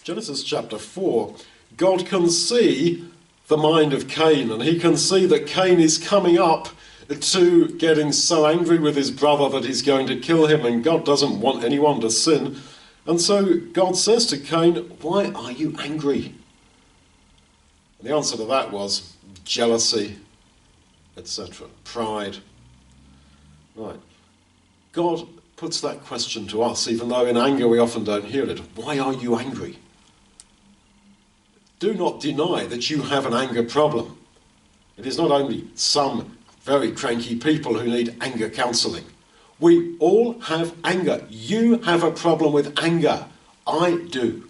Genesis chapter 4, God can see the mind of Cain, and he can see that Cain is coming up to getting so angry with his brother that he's going to kill him, and God doesn't want anyone to sin. And so God says to Cain, "Why are you angry?" And the answer to that was jealousy, etc., pride. Right. God puts that question to us, even though in anger we often don't hear it. Why are you angry? Do not deny that you have an anger problem. It is not only some very cranky people who need anger counselling. We all have anger. You have a problem with anger. I do.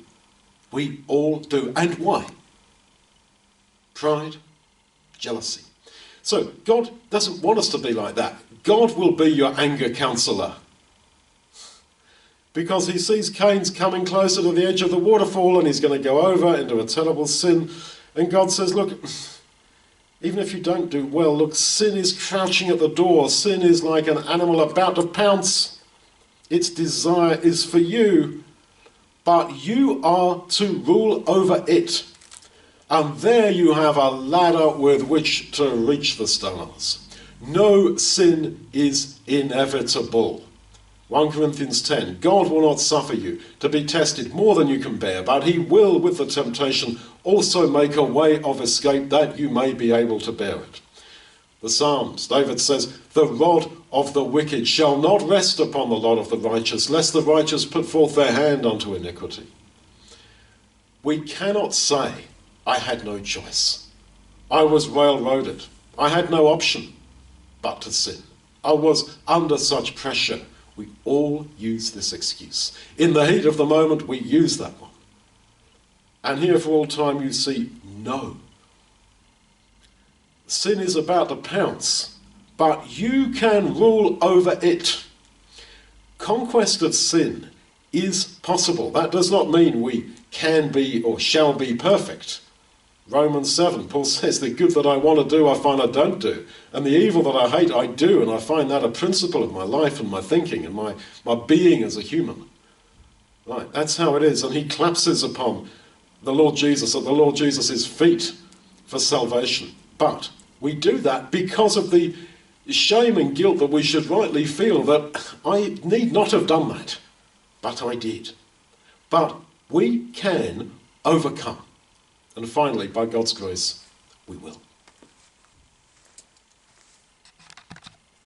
We all do. And why? Pride, jealousy. So God doesn't want us to be like that. God will be your anger counsellor. Because he sees Cain's coming closer to the edge of the waterfall and he's going to go over into a terrible sin. And God says, look, even if you don't do well, look, sin is crouching at the door. Sin is like an animal about to pounce. Its desire is for you, but you are to rule over it. And there you have a ladder with which to reach the stars. No sin is inevitable. 1 Corinthians 10, God will not suffer you to be tested more than you can bear, but he will, with the temptation, also make a way of escape that you may be able to bear it. The Psalms, David says, the rod of the wicked shall not rest upon the lot of the righteous, lest the righteous put forth their hand unto iniquity. We cannot say, I had no choice. I was railroaded. I had no option but to sin. I was under such pressure. We all use this excuse. In the heat of the moment, we use that one. And here for all time you see, no. Sin is about to pounce, but you can rule over it. Conquest of sin is possible. That does not mean we can be or shall be perfect. Romans 7, Paul says, the good that I want to do, I find I don't do. And the evil that I hate, I do. And I find that a principle of my life and my thinking and my being as a human. Right, that's how it is. And he collapses upon the Lord Jesus at the Lord Jesus' feet for salvation. But we do that because of the shame and guilt that we should rightly feel that I need not have done that, but I did. But we can overcome. And finally, by God's grace, we will.